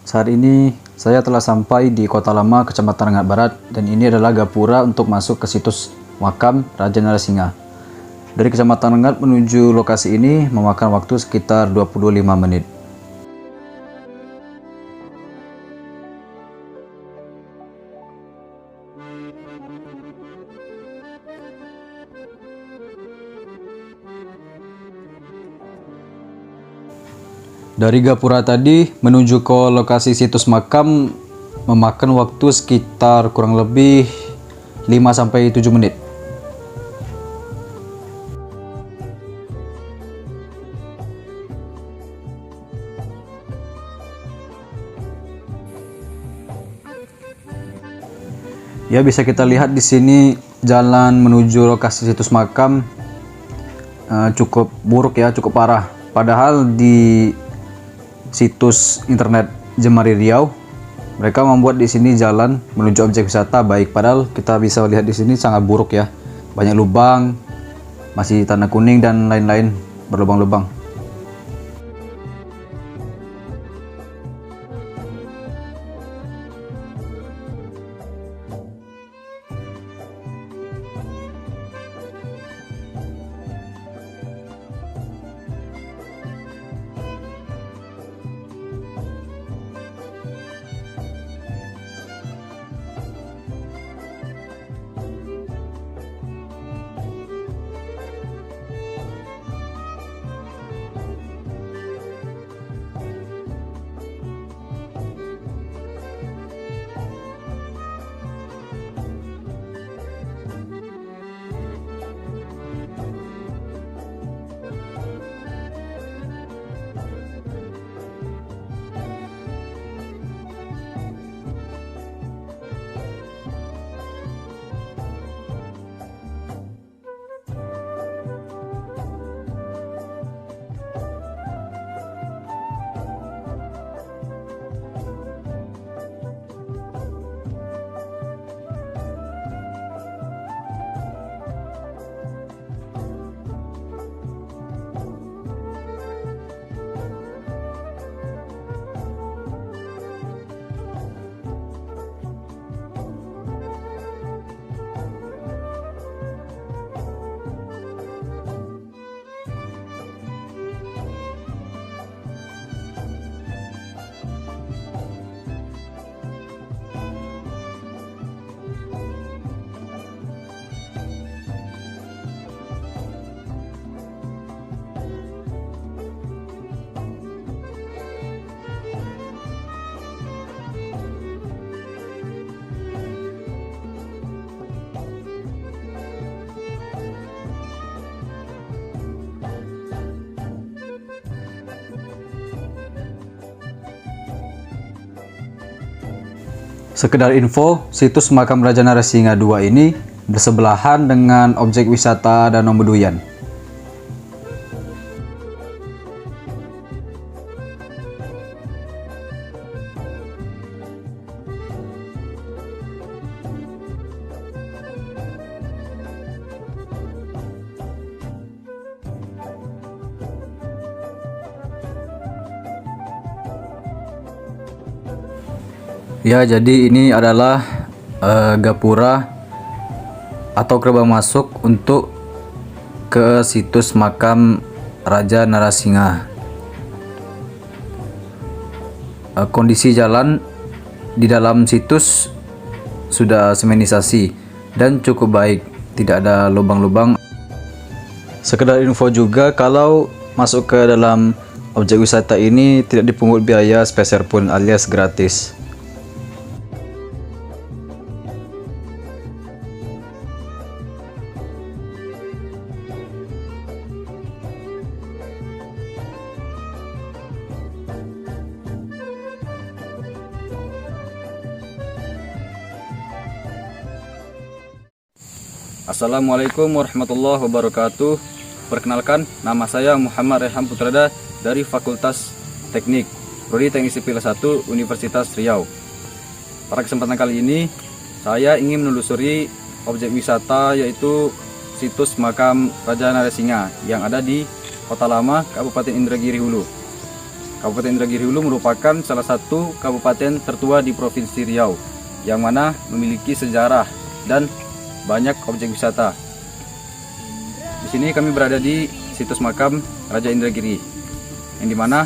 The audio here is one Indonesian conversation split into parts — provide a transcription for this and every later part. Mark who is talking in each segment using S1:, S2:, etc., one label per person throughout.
S1: Saat ini saya telah sampai di Kota Lama, Kecamatan Rengat Barat, dan ini adalah gapura untuk masuk ke situs makam Raja Narasinga. Dari Kecamatan Rengat menuju lokasi ini memakan waktu sekitar 25 menit. Dari gapura tadi menuju ke lokasi situs makam memakan waktu sekitar kurang lebih 5-7 menit. Ya, bisa kita lihat di sini jalan menuju lokasi situs makam cukup buruk ya, cukup parah. Padahal di situs internet Jemari Riau mereka membuat di sini jalan menuju objek wisata baik, padahal kita bisa lihat di sini sangat buruk ya, banyak lubang, masih tanda kuning dan lain-lain, berlubang-lubang. Sekedar info, situs makam Raja Narasinga II ini bersebelahan dengan objek wisata Danau Meduyan. Ya, jadi ini adalah gapura atau gerbang masuk untuk ke situs makam Raja Narasinga. Kondisi jalan di dalam situs sudah semenisasi dan cukup baik, tidak ada lubang-lubang. Sekedar info juga, kalau masuk ke dalam objek wisata ini tidak dipungut biaya sepeser pun alias gratis. Assalamualaikum warahmatullahi wabarakatuh. Perkenalkan, nama saya Muhammad Rehan Putrada dari Fakultas Teknik, Prodi Teknik Sipil 1 Universitas Riau. Pada kesempatan kali ini, saya ingin menelusuri objek wisata yaitu situs makam Raja Narasinga yang ada di Kota Lama, Kabupaten Indragiri Hulu. Kabupaten Indragiri Hulu merupakan salah satu kabupaten tertua di Provinsi Riau, yang mana memiliki sejarah dan banyak objek wisata. Di sini kami berada di situs makam Raja Indragiri, yang dimana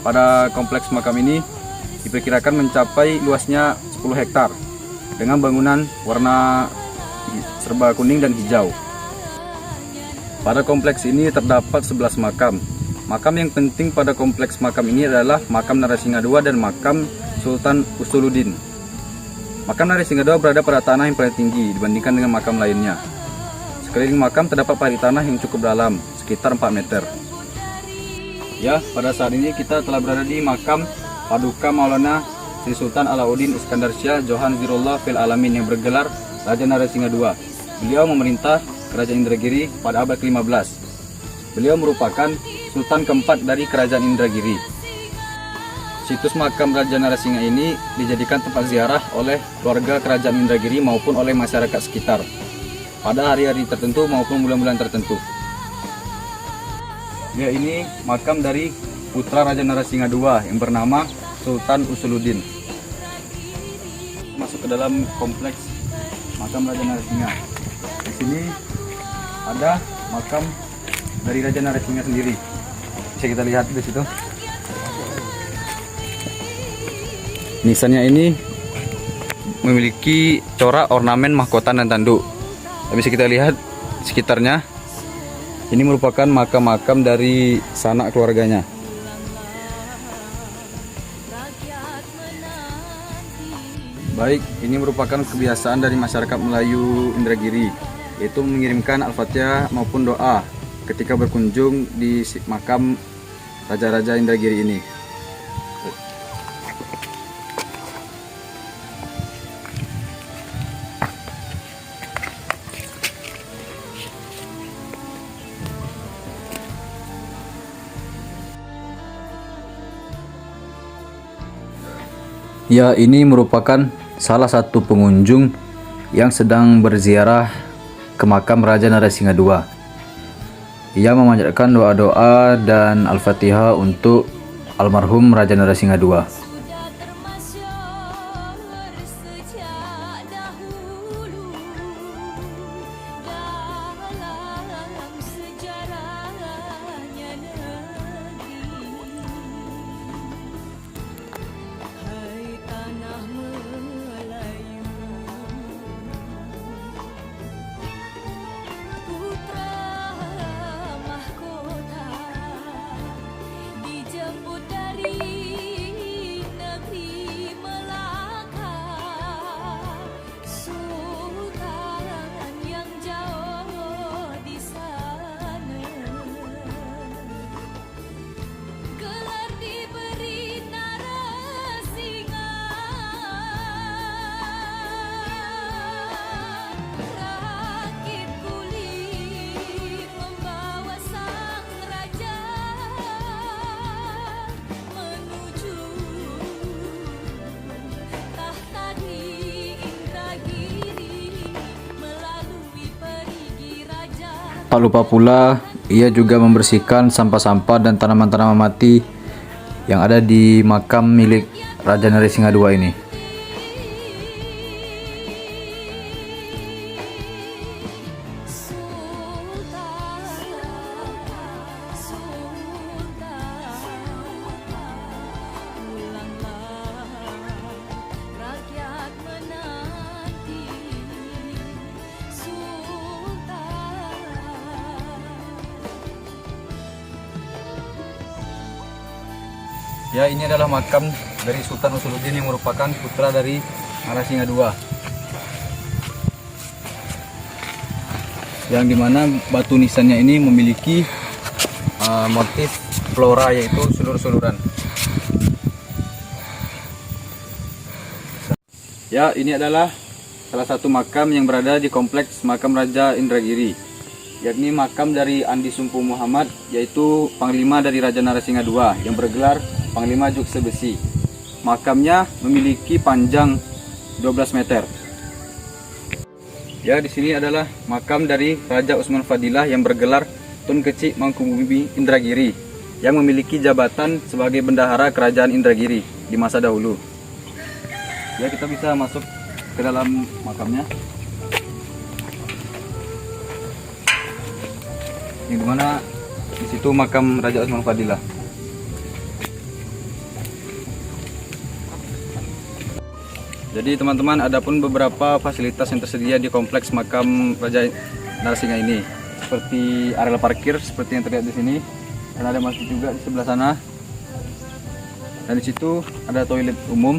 S1: pada kompleks makam ini diperkirakan mencapai luasnya 10 hektar dengan bangunan warna serba kuning dan hijau. Pada kompleks ini terdapat 11 makam. Makam yang penting pada kompleks makam ini adalah makam Narasingha II dan makam Sultan Usuluddin. Makam Narasingha II berada pada tanah yang paling tinggi dibandingkan dengan makam lainnya. Sekeliling makam terdapat parit tanah yang cukup dalam, sekitar 4 meter. Ya, pada saat ini kita telah berada di makam Paduka Maulana Sri Sultan Alauddin Iskandar Shah Johan Zirullah fil Alamin yang bergelar Raja Narasingha II. Beliau memerintah Kerajaan Indragiri pada abad ke-15. Beliau merupakan Sultan keempat dari Kerajaan Indragiri. Situs makam Raja Narasingha ini dijadikan tempat ziarah oleh keluarga Kerajaan Indragiri maupun oleh masyarakat sekitar pada hari-hari tertentu maupun bulan-bulan tertentu. Ya, ini makam dari putra Raja Narasingha II yang bernama Sultan Usuluddin. Masuk ke dalam kompleks makam Raja Narasingha. Di sini ada makam dari Raja Narasingha sendiri. Bisa kita lihat di situ. Nisannya ini memiliki corak ornamen mahkota dan tanduk. Bisa kita lihat sekitarnya. Ini merupakan makam-makam dari sanak keluarganya. Baik, ini merupakan kebiasaan dari masyarakat Melayu Indragiri, yaitu mengirimkan Al-Fatihah maupun doa ketika berkunjung di makam Raja-Raja Indragiri ini. Ya, ini merupakan salah satu pengunjung yang sedang berziarah ke makam Raja Narasingha II. Ia memanjatkan doa-doa dan Al-Fatihah untuk almarhum Raja Narasingha II. Tak lupa pula, ia juga membersihkan sampah-sampah dan tanaman-tanaman mati yang ada di makam milik Raja Narasingha II ini. Ya, ini adalah makam dari Sultan Usuluddin yang merupakan putra dari Narasingha II. Yang dimana batu nisannya ini memiliki motif flora, yaitu sulur-suluran. Ya, ini adalah salah satu makam yang berada di kompleks makam Raja Indragiri, yakni makam dari Andi Sumpu Muhammad, yaitu Panglima dari Raja Narasingha II yang bergelar Panglima Jukse Besi. Makamnya memiliki panjang 12 meter. Ya, di sini adalah makam dari Raja Usman Fadilah yang bergelar Tun Kecik Mangkubumi Indragiri. yang memiliki jabatan sebagai bendahara kerajaan Indragiri di masa dahulu. Ya, kita bisa masuk ke dalam makamnya. Yang dimana di situ makam Raja Osman Fadilah. Jadi teman-teman, ada pun beberapa fasilitas yang tersedia di kompleks makam Raja Narasingha ini, seperti area parkir seperti yang terlihat di sini, dan ada masjid juga di sebelah sana. Dan di situ ada toilet umum.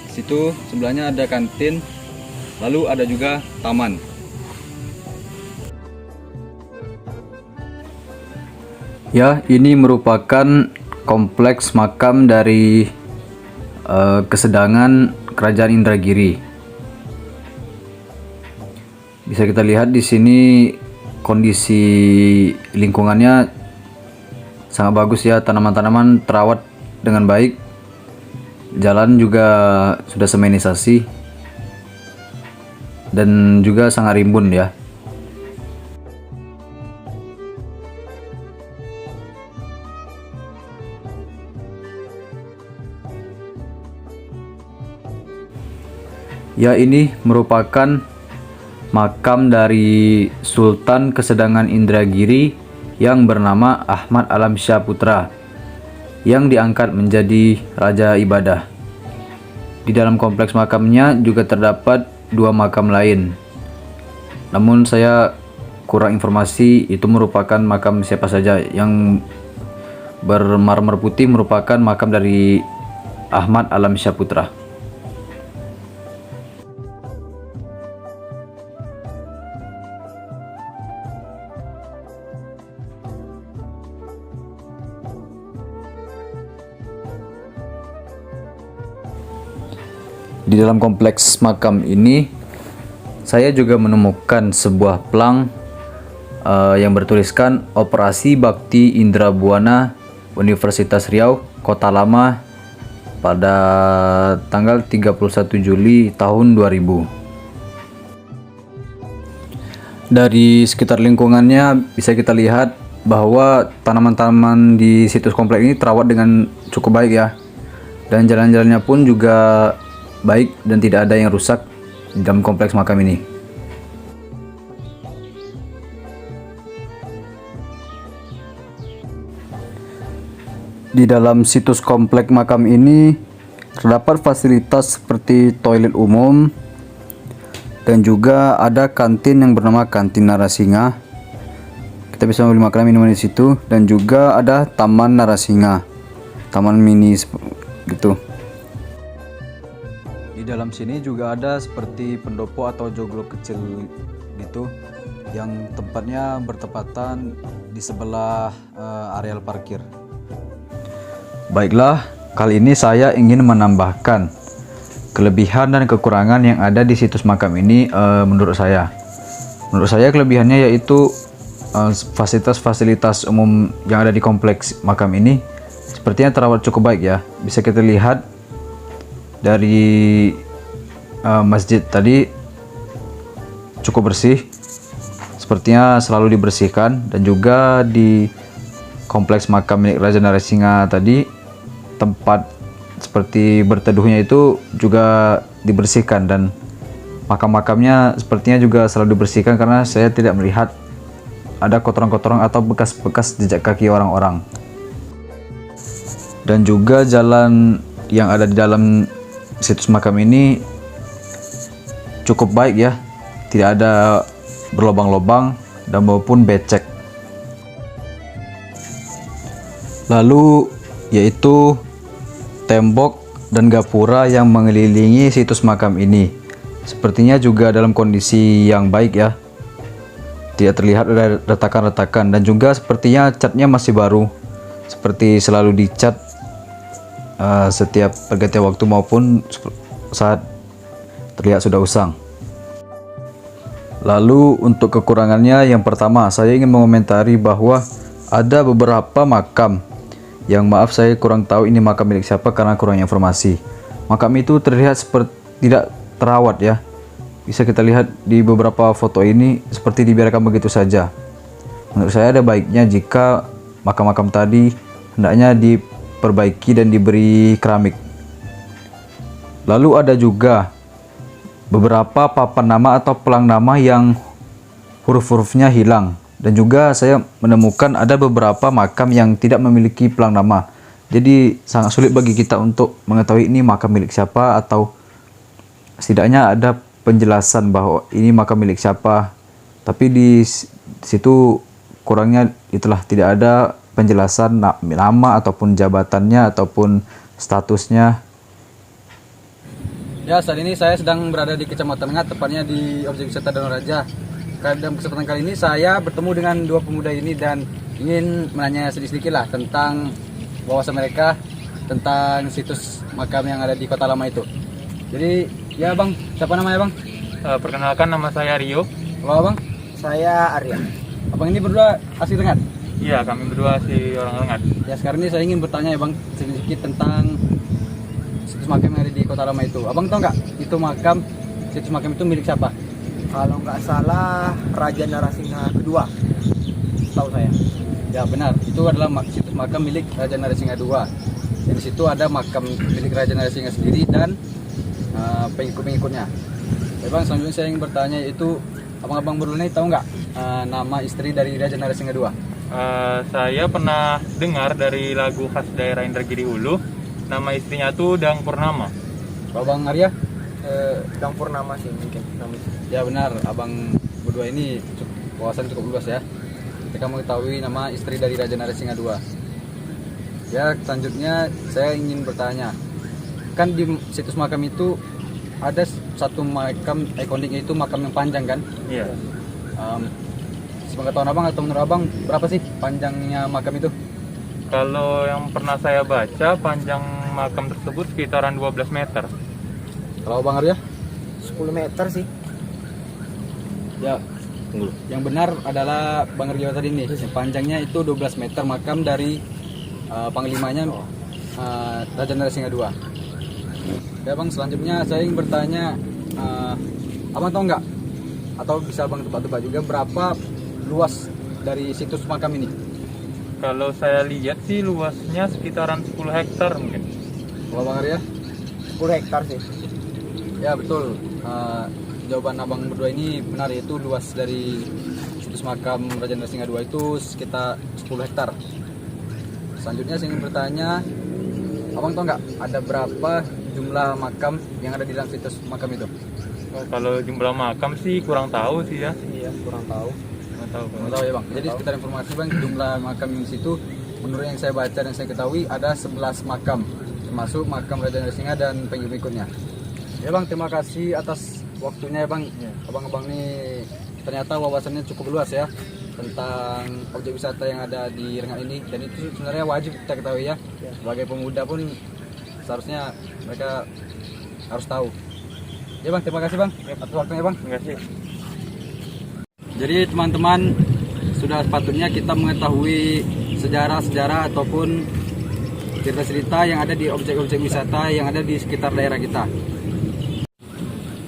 S1: Di situ sebelahnya ada kantin, lalu ada juga taman. Ya, ini merupakan kompleks makam dari Kesedangan Kerajaan Indragiri. Bisa kita lihat di sini kondisi lingkungannya sangat bagus ya, tanaman-tanaman terawat dengan baik. Jalan juga sudah semenisasi dan juga sangat rimbun ya. Ya, ini merupakan makam dari Sultan Kesedangan Indragiri yang bernama Ahmad Alam Shah Putra, yang diangkat menjadi Raja Ibadah. Di dalam kompleks makamnya juga terdapat 2 makam lain. Namun saya kurang informasi itu merupakan makam siapa saja. Yang bermarmer putih merupakan makam dari Ahmad Alam Shah Putra. Di dalam kompleks makam ini saya juga menemukan sebuah plang yang bertuliskan Operasi Bakti Indra Buana Universitas Riau Kota Lama pada tanggal 31 Juli tahun 2000. Dari sekitar lingkungannya bisa kita lihat bahwa tanaman-tanaman di situs kompleks ini terawat dengan cukup baik ya. Dan jalan-jalannya pun juga baik dan tidak ada yang rusak di dalam kompleks makam ini. Di dalam situs kompleks makam ini terdapat fasilitas seperti toilet umum dan juga ada kantin yang bernama Kantin Narasingha. Kita bisa membeli makanan minuman di situ, dan juga ada Taman Narasingha, taman mini gitu. Di dalam sini juga ada seperti pendopo atau joglo kecil gitu, yang tempatnya bertepatan di sebelah areal parkir. Baiklah, kali ini saya ingin menambahkan kelebihan dan kekurangan yang ada di situs makam ini. Menurut saya kelebihannya yaitu fasilitas umum yang ada di kompleks makam ini sepertinya terawat cukup baik ya. Bisa kita lihat dari masjid tadi cukup bersih, sepertinya selalu dibersihkan. Dan juga di kompleks makam milik Raja Narasingha tadi, tempat seperti berteduhnya itu juga dibersihkan, dan makam-makamnya sepertinya juga selalu dibersihkan karena saya tidak melihat ada kotoran-kotoran atau bekas-bekas jejak kaki orang-orang. Dan juga jalan yang ada di dalam situs makam ini cukup baik ya, tidak ada berlobang-lobang dan maupun becek. Lalu yaitu tembok dan gapura yang mengelilingi situs makam ini sepertinya juga dalam kondisi yang baik ya, tidak terlihat ada retakan-retakan. Dan juga sepertinya catnya masih baru, seperti selalu dicat setiap pergantian waktu maupun saat terlihat sudah usang. Lalu untuk kekurangannya, yang pertama saya ingin mengomentari bahwa ada beberapa makam yang maaf saya kurang tahu ini makam milik siapa karena kurang informasi. Makam itu terlihat seperti tidak terawat ya. Bisa kita lihat di beberapa foto ini seperti dibiarkan begitu saja. Menurut saya ada baiknya jika makam-makam tadi hendaknya diperbaiki dan diberi keramik. Lalu ada juga beberapa papan nama atau pelang nama yang huruf-hurufnya hilang, dan juga saya menemukan ada beberapa makam yang tidak memiliki pelang nama. Jadi sangat sulit bagi kita untuk mengetahui ini makam milik siapa, atau setidaknya ada penjelasan bahwa ini makam milik siapa. Tapi di situ kurangnya itulah, tidak ada penjelasan nama ataupun jabatannya ataupun statusnya. Ya, saat ini saya sedang berada di Kecamatan Ngat, tepatnya di objek wisata Danau Raja. Dalam kesempatan kali ini saya bertemu dengan dua pemuda ini dan ingin menanya sedikit-sedikit lah tentang wawasan mereka tentang situs makam yang ada di Kota Lama itu. Jadi ya bang, siapa namanya bang?
S2: Perkenalkan, nama saya Rio.
S1: Halo bang?
S3: Saya Arya.
S1: Abang ini berdua asli Rengat?
S2: Iya, kami berdua si orang Rengat.
S1: Ya, sekarang ini saya ingin bertanya ya bang, sedikit tentang situs makam yang ada di Kota Lama itu. Abang tahu nggak itu situs makam itu milik siapa?
S3: Kalau nggak salah Raja Narasingha kedua, tahu saya.
S1: Ya benar, itu adalah situs makam milik Raja Narasingha II. Dan di situ ada makam milik Raja Narasingha sendiri dan pengikut-pengikutnya. Ya bang, selanjutnya saya ingin bertanya, itu abang-abang berdua ini tahu nggak nama istri dari Raja Narasingha II?
S2: Saya pernah dengar dari lagu khas daerah Indragiri Hulu, nama istrinya tuh Dang Purnama.
S1: Kalau bang Arya?
S3: Dang Purnama sih mungkin namanya.
S1: Ya benar, abang berdua ini wawasan cukup luas ya. Kita mengetahui nama istri dari Raja Narasingha II. Ya, selanjutnya saya ingin bertanya, kan di situs makam itu ada satu makam ikonik, yaitu makam yang panjang kan?
S2: Iya.
S1: Sepengetahuan abang atau menurut abang berapa sih panjangnya makam itu?
S2: Kalau yang pernah saya baca, panjang makam tersebut sekitaran 12 meter.
S1: Kalau bang Arya?
S3: 10 meter sih.
S1: Ya, yang benar adalah bang Arya tadi nih, panjangnya itu 12 meter makam dari panglimanya Raja Narasingha II. Ya bang, selanjutnya saya ingin bertanya, abang tahu nggak atau bisa abang tebak-tebak juga berapa luas dari situs makam ini?
S2: Kalau saya lihat sih luasnya sekitaran 10 hektar mungkin.
S1: Kalau bang Arya?
S3: 10 hektar sih.
S1: Ya betul, jawaban abang berdua ini benar, yaitu luas dari situs makam Raja Narasingha II itu sekitar 10 hektar. Selanjutnya saya ingin bertanya, abang tahu nggak ada berapa jumlah makam yang ada di dalam situs makam itu?
S2: Kalau jumlah makam sih kurang tahu sih ya.
S3: Iya, kurang tahu.
S2: Kurang tahu.
S1: Nggak tahu ya bang. Jadi sekitar informasi bang, jumlah makam di situ menurut yang saya baca dan saya ketahui ada 11 makam, termasuk makam Raja Narasingha dan pengikut-pengikutnya. Ya bang, terima kasih atas waktunya ya bang. Abang-abang ini ternyata wawasannya cukup luas ya tentang objek wisata yang ada di Rengat ini, dan itu sebenarnya wajib kita ketahui ya. Sebagai pemuda pun seharusnya mereka harus tahu. Ya bang, terima kasih bang atas waktunya bang.
S2: Terima kasih.
S1: Jadi teman-teman, sudah sepatutnya kita mengetahui sejarah-sejarah ataupun cerita-cerita yang ada di objek-objek wisata yang ada di sekitar daerah kita.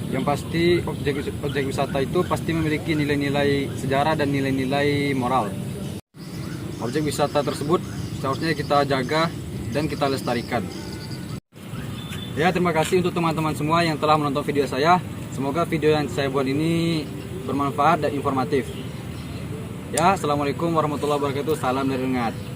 S1: Yang pasti objek wisata itu pasti memiliki nilai-nilai sejarah dan nilai-nilai moral. Objek wisata tersebut seharusnya kita jaga dan kita lestarikan. Ya, terima kasih untuk teman-teman semua yang telah menonton video saya. Semoga video yang saya buat ini bermanfaat dan informatif. Ya, assalamualaikum warahmatullahi wabarakatuh. Salam dari Rengat.